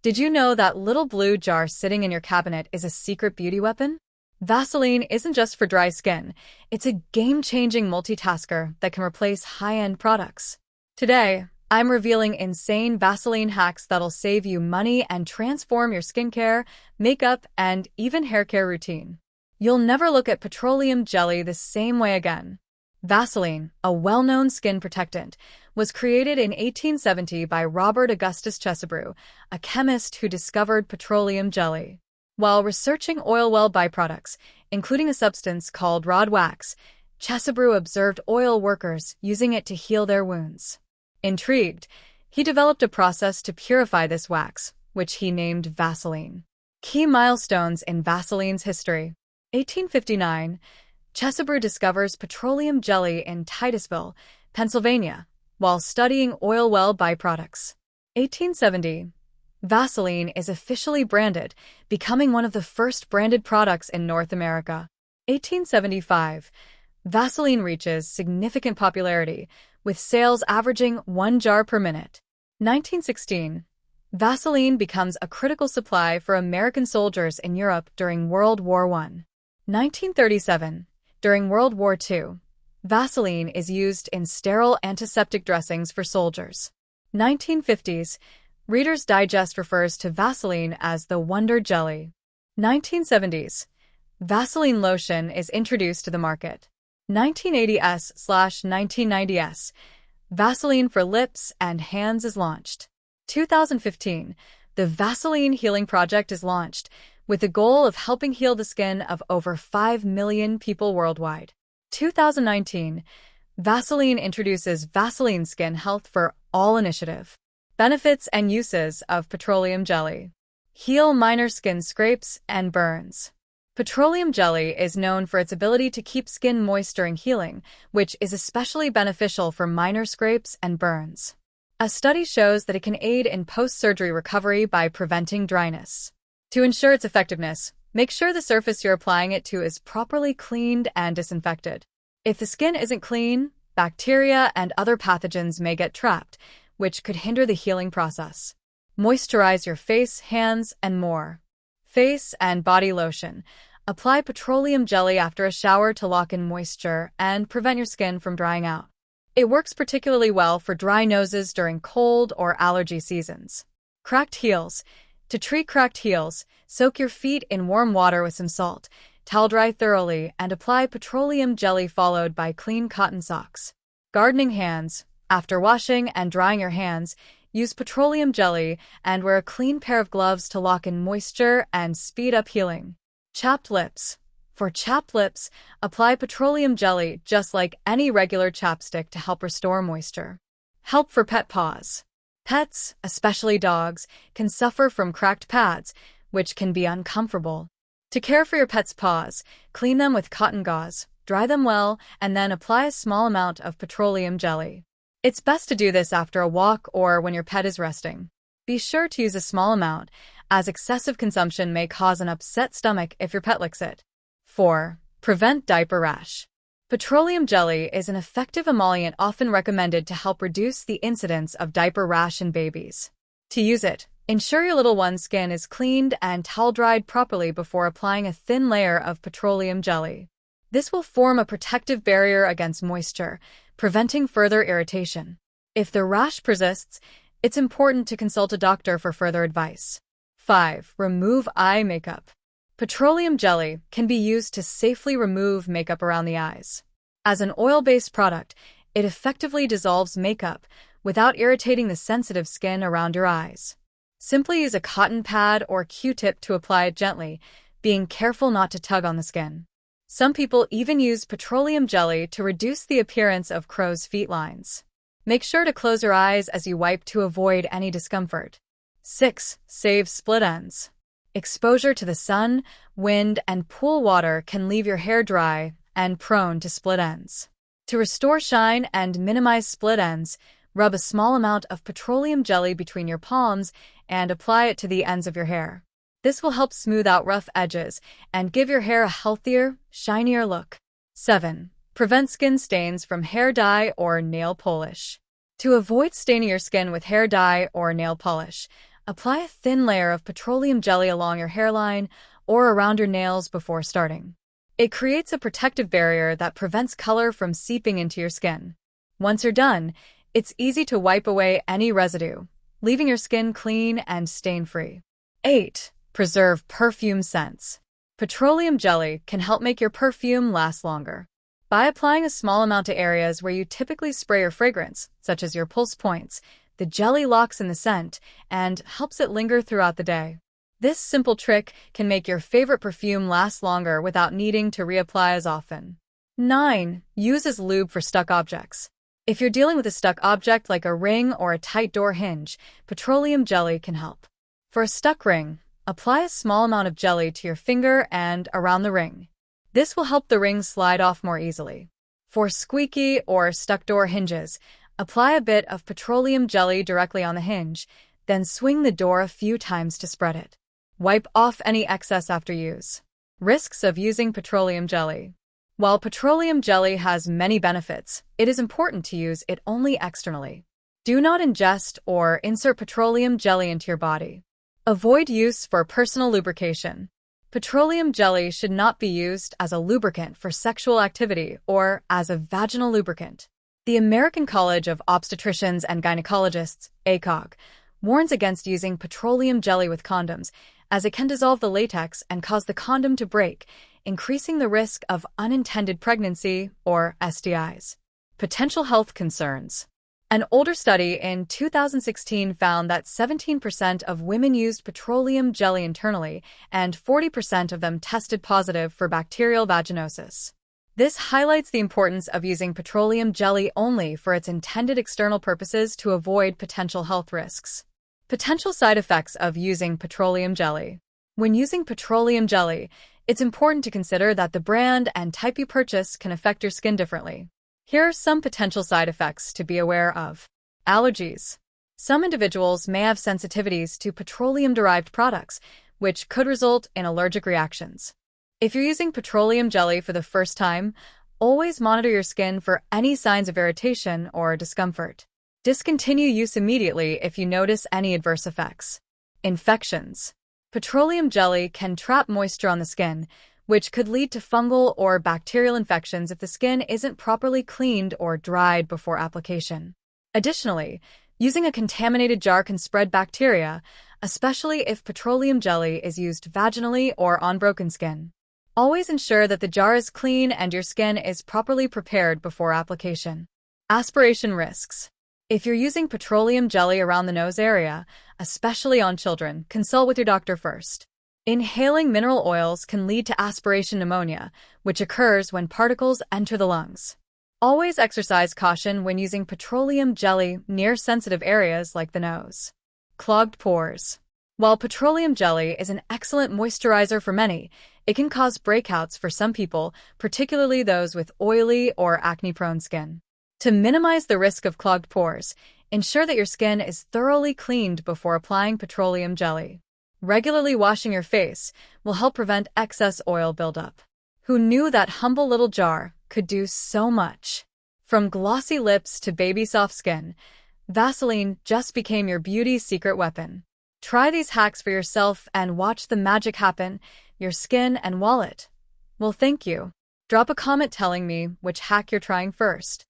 Did you know that little blue jar sitting in your cabinet is a secret beauty weapon? Vaseline isn't just for dry skin. It's a game-changing multitasker that can replace high-end products. Today, I'm revealing insane Vaseline hacks that'll save you money and transform your skincare, makeup, and even hair care routine. You'll never look at petroleum jelly the same way again. Vaseline, a well-known skin protectant, was created in 1870 by Robert Augustus Chasebrough, a chemist who discovered petroleum jelly. While researching oil well byproducts, including a substance called rod wax, Chasebrough observed oil workers using it to heal their wounds. Intrigued, he developed a process to purify this wax, which he named Vaseline. Key milestones in Vaseline's history. 1859, Chasebrough discovers petroleum jelly in Titusville, Pennsylvania, while studying oil well byproducts. 1870, Vaseline is officially branded, becoming one of the first branded products in North America. 1875, Vaseline reaches significant popularity, with sales averaging 1 jar per minute. 1916, Vaseline becomes a critical supply for American soldiers in Europe during World War I. 1937, during World War II, Vaseline is used in sterile antiseptic dressings for soldiers. 1950s, Reader's Digest refers to Vaseline as the Wonder Jelly. 1970s, Vaseline lotion is introduced to the market. 1980s/1990s, Vaseline for lips and hands is launched. 2015, the Vaseline Healing Project is launched, with the goal of helping heal the skin of over 5 million people worldwide. 2019, Vaseline introduces Vaseline Skin Health for All initiative. Benefits and uses of petroleum jelly. Heal minor skin scrapes and burns. Petroleum jelly is known for its ability to keep skin moist during healing, which is especially beneficial for minor scrapes and burns. A study shows that it can aid in post-surgery recovery by preventing dryness. To ensure its effectiveness, make sure the surface you're applying it to is properly cleaned and disinfected. If the skin isn't clean, bacteria and other pathogens may get trapped, which could hinder the healing process. Moisturize your face, hands, and more. Face and body lotion. Apply petroleum jelly after a shower to lock in moisture and prevent your skin from drying out. It works particularly well for dry noses during cold or allergy seasons. Cracked heels. To treat cracked heels, soak your feet in warm water with some salt, towel dry thoroughly, and apply petroleum jelly followed by clean cotton socks. Gardening hands. After washing and drying your hands, use petroleum jelly and wear a clean pair of gloves to lock in moisture and speed up healing. Chapped lips. For chapped lips, apply petroleum jelly just like any regular chapstick to help restore moisture. Help for pet paws. Pets, especially dogs, can suffer from cracked pads, which can be uncomfortable. To care for your pet's paws, clean them with cotton gauze, dry them well, and then apply a small amount of petroleum jelly. It's best to do this after a walk or when your pet is resting. Be sure to use a small amount, as excessive consumption may cause an upset stomach if your pet licks it. 4. Prevent diaper rash. Petroleum jelly is an effective emollient often recommended to help reduce the incidence of diaper rash in babies. To use it, ensure your little one's skin is cleaned and towel-dried properly before applying a thin layer of petroleum jelly. This will form a protective barrier against moisture, preventing further irritation. If the rash persists, it's important to consult a doctor for further advice. 5. Remove eye makeup. Petroleum jelly can be used to safely remove makeup around the eyes. As an oil-based product, it effectively dissolves makeup without irritating the sensitive skin around your eyes. Simply use a cotton pad or Q-tip to apply it gently, being careful not to tug on the skin. Some people even use petroleum jelly to reduce the appearance of crow's feet lines. Make sure to close your eyes as you wipe to avoid any discomfort. 6. Save split ends. Exposure to the sun, wind, and pool water can leave your hair dry and prone to split ends. To restore shine and minimize split ends, rub a small amount of petroleum jelly between your palms and apply it to the ends of your hair. This will help smooth out rough edges and give your hair a healthier, shinier look. 7. Prevent skin stains from hair dye or nail polish. To avoid staining your skin with hair dye or nail polish, Apply a thin layer of petroleum jelly along your hairline or around your nails before starting. It creates a protective barrier that prevents color from seeping into your skin. Once you're done, it's easy to wipe away any residue, leaving your skin clean and stain-free. 8. Preserve perfume scents. Petroleum jelly can help make your perfume last longer. By applying a small amount to areas where you typically spray your fragrance, such as your pulse points, the jelly locks in the scent and helps it linger throughout the day. This simple trick can make your favorite perfume last longer without needing to reapply as often. 9. Use as lube for stuck objects. If you're dealing with a stuck object like a ring or a tight door hinge, petroleum jelly can help. For a stuck ring, apply a small amount of jelly to your finger and around the ring. This will help the ring slide off more easily. For squeaky or stuck door hinges, apply a bit of petroleum jelly directly on the hinge, then swing the door a few times to spread it. Wipe off any excess after use. Risks of using petroleum jelly. While petroleum jelly has many benefits, it is important to use it only externally. Do not ingest or insert petroleum jelly into your body. Avoid use for personal lubrication. Petroleum jelly should not be used as a lubricant for sexual activity or as a vaginal lubricant. The American College of Obstetricians and Gynecologists, ACOG, warns against using petroleum jelly with condoms, as it can dissolve the latex and cause the condom to break, increasing the risk of unintended pregnancy or STIs. Potential health concerns. An older study in 2016 found that 17% of women used petroleum jelly internally, and 40% of them tested positive for bacterial vaginosis. This highlights the importance of using petroleum jelly only for its intended external purposes to avoid potential health risks. Potential side effects of using petroleum jelly. When using petroleum jelly, it's important to consider that the brand and type you purchase can affect your skin differently. Here are some potential side effects to be aware of. Allergies. Some individuals may have sensitivities to petroleum-derived products, which could result in allergic reactions. If you're using petroleum jelly for the first time, always monitor your skin for any signs of irritation or discomfort. Discontinue use immediately if you notice any adverse effects. Infections. Petroleum jelly can trap moisture on the skin, which could lead to fungal or bacterial infections if the skin isn't properly cleaned or dried before application. Additionally, using a contaminated jar can spread bacteria, especially if petroleum jelly is used vaginally or on broken skin. Always ensure that the jar is clean and your skin is properly prepared before application. Aspiration risks. If you're using petroleum jelly around the nose area, especially on children, consult with your doctor first. Inhaling mineral oils can lead to aspiration pneumonia, which occurs when particles enter the lungs. Always exercise caution when using petroleum jelly near sensitive areas like the nose. Clogged pores. While petroleum jelly is an excellent moisturizer for many, it can cause breakouts for some people, particularly those with oily or acne-prone skin. To minimize the risk of clogged pores, ensure that your skin is thoroughly cleaned before applying petroleum jelly. Regularly washing your face will help prevent excess oil buildup. Who knew that humble little jar could do so much? From glossy lips to baby soft skin, Vaseline just became your beauty secret weapon. Try these hacks for yourself and watch the magic happen. Your skin and wallet will thank you. Drop a comment telling me which hack you're trying first.